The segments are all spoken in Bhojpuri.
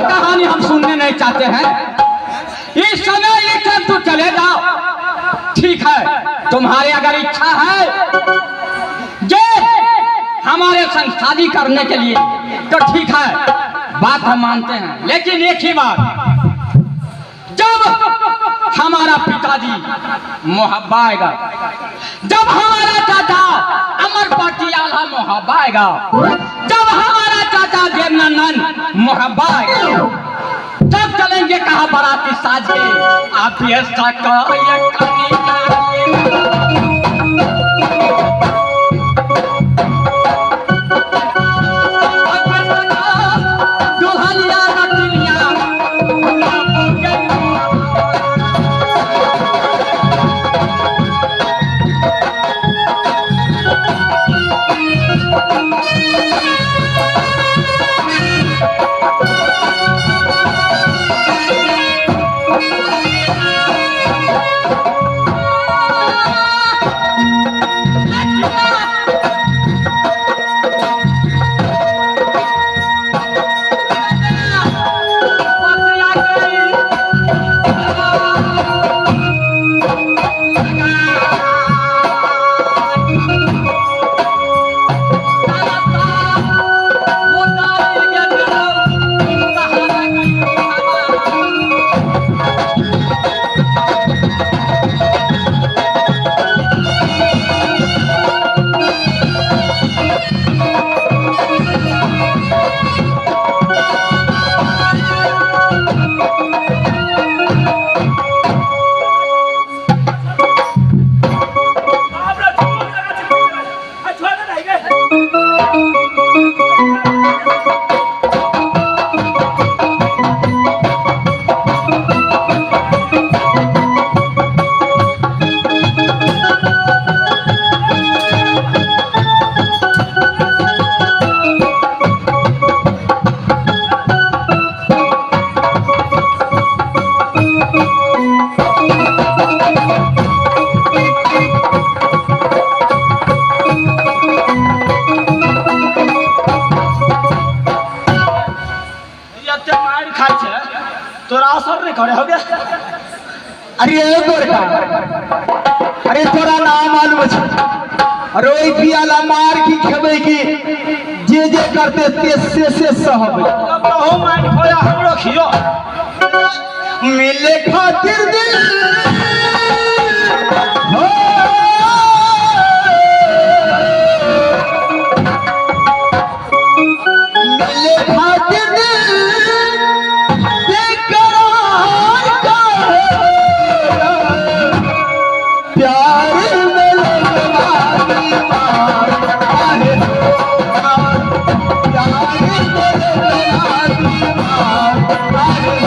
कहानी हम सुनने नहीं चाहते हैं। इस समय ये सब तो चले जाओ, ठीक है। तुम्हारी अगर इच्छा है जे हमारे संग शादी करने के लिए तो ठीक है, बात हम मानते हैं। लेकिन एक ही बात, जब हमारा पिताजी मुहब्बा आएगा, जब हमारा चाचा अमर पाटियाला मुहब्बा आएगा, जब हमारा चाचा देवनंदन मुहब्बा आएगा, तब चलेंगे कहा बाराती साज के। आप ये करे हो गया? अरे गोरका, अरे तोरा नाम मालूम छे? अरे ओई पियाला मार की खेबे की जे करते ते से सहबे। हो मान खोया हमरो खियो मिले खातिर दिल हो मिले खातिर दिल बेकरार का प्यार में लगवानी मार आहे प्यार में लगवानी मार आहे।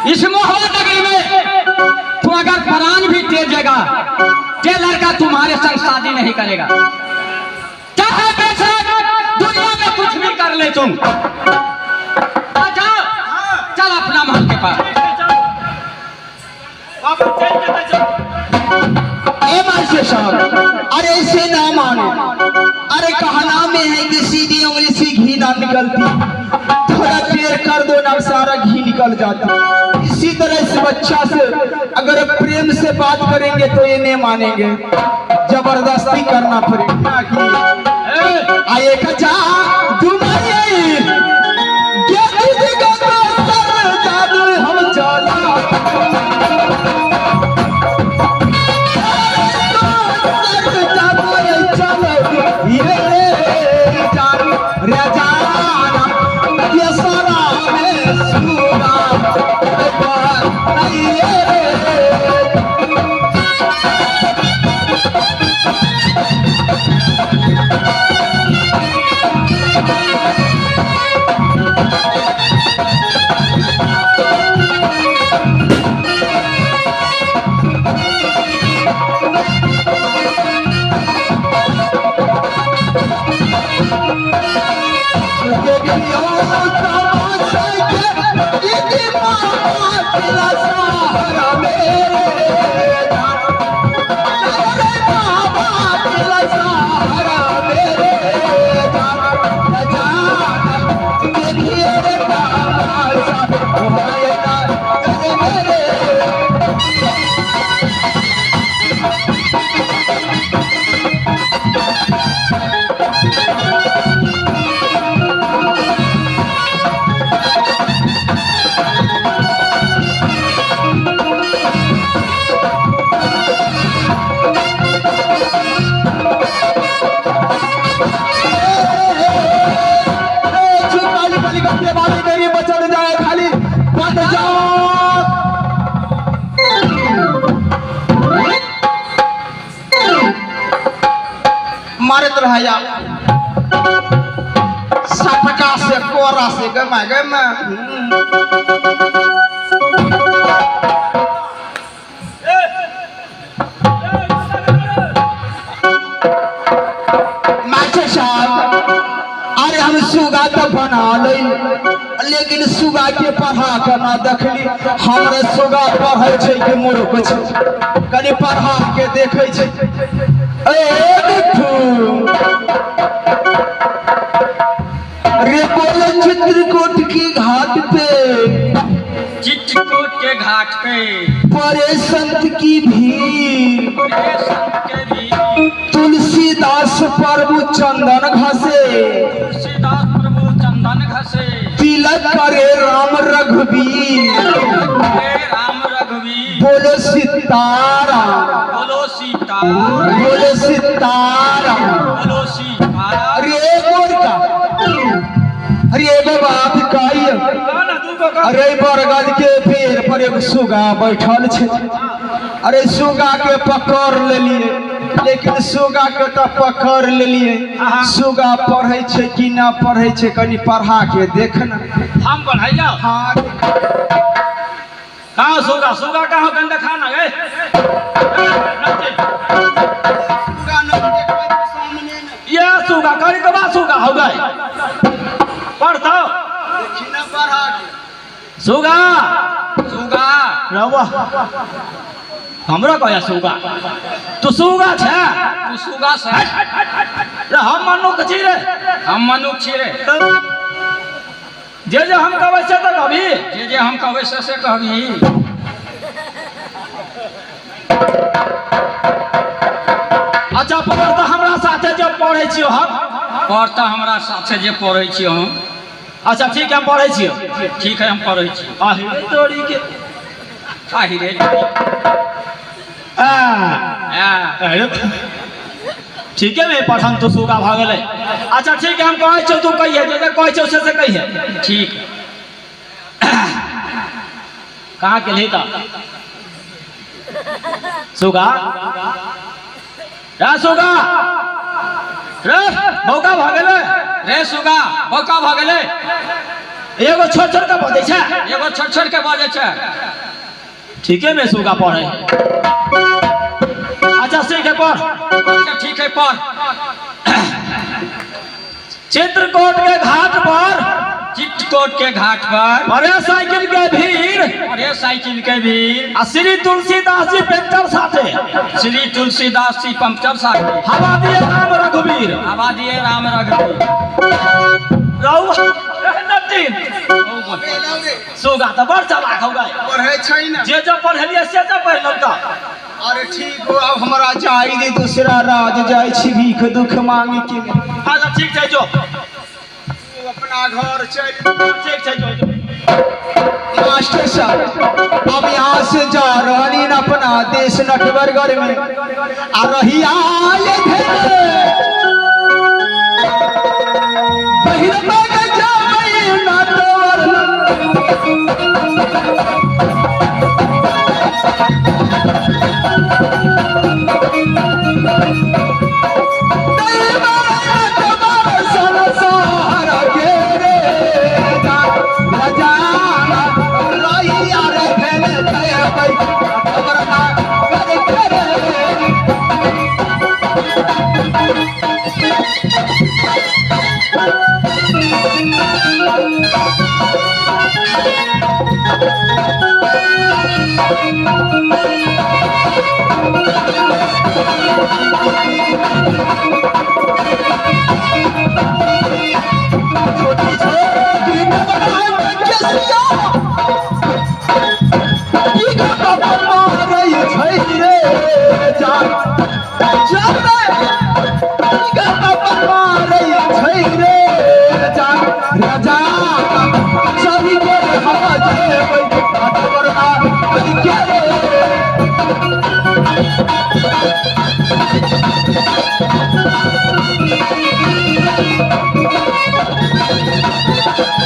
इस मोहब्बत नगरी में तू अगर प्राण भी तेजेगा, ये लड़का तुम्हारे संग शादी नहीं करेगा। चाहे बेशक दुनिया में कुछ भी कर ले तुम। अच्छा, चल अपना महल के पास। अरे ऐसे ना मानो, अरे कहना में है कि सीधी उंगली से घी ना निकलती, थोड़ा देर कर दो ना सारा घी निकल जाता। इसी तरह इस बच्चा से अगर प्रेम से बात करेंगे तो ये नहीं मानेंगे, जबरदस्ती करना पड़ेगा कि आए कचा हम चला मारत रहा सटका से कोरा से गमा मास्टर साहब अरे हम सुगा तो बना ले लेकिन सुगा के पढ़ा के ना देखली हमरे सुगा पढ़े छे कि मूर्ख छे कनी पढ़ा के देखे छे ए देखू रे बोले चित्रकूट की घाट पे चित्रकूट के घाट पे परे संत की भीड़ बड़े संत के भी तुलसीदास प्रभु चंदन घसे तुलसीदास प्रभु चंदन घसे तिलक करे राम रघुवीर हे राम रघुवीर बोले सीतारा बोलो सीता बोले सीतारा बोलो सीता अरे गोरका अरे एगो बात कही अरे बरगद के पेड़ पर एगो सुगा बैठल छे अरे सुगा के पकड़ लेलिए लेकिन सुगा के तो पकड़ लेलिए सुगा पढ़े छे कि ना पढ़े छे कनी पढ़ा के देखना हम पढ़ाइया हाँ कहाँ सुगा सुगा कहाँ गंदा खाना है ये सुगा करी के बाद सुगा हो गए पढ़ता सुगा सुगा रवा हमरा कहया सुगा तू सुगा छे तू सुगा से रे हम मनुख छी रे हम मनुख छी रे जे हम कहबै से तो कहबी जे हम कहबै से कहबी अच्छा पढ़ता हमरा साथे जे पढ़ै छियो हम पढ़ता हमरा साथे जे पढ़ै छियो हम अच्छा ठीक है हम पढ़ै छियो ठीक है हम पढ़ै छियो आहि रे तोरी के आहि रे ठीक है मैं पठान तो सुगा भागले अच्छा ठीक है हम कहै छौ तू कहिए जे कहै छौ से कहिए ठीक कहाँ के लेता सुगा रे सुगा रे बौका भागले रे सुगा बौका भागले एगो छोट छोट के बजे छे एगो छोट छोट के बजे छे ठीक है मैं सुगा पढ़े अच्छा ठीक है पढ़ अच्छा ठीक है पढ़ चित्रकूट के घाट पर चित्रकूट के घाट पर बड़े साइकिल के भीड़ बड़े साइकिल के भीड़ श्री तुलसीदास जी पंक्चर साथे श्री तुलसीदास जी पंक्चर साथे हवा दिए राम रघुवीर हवा दिए राम रघुवीर रहू सुगा तो बड़ चलाक हो गए पढ़े छै ना जे जब पढ़लिए से जब पढ़ लौटा अरे ठीक हो अब हमारा जाई दे दूसरा राज जाई छी भीख दुख मांगे के अच्छा ठीक है जो तू अपना घर चल ठीक है जो मास्टर साहब अब यहाँ से जा रही अपना देश नटवरगढ़ में आ रही आए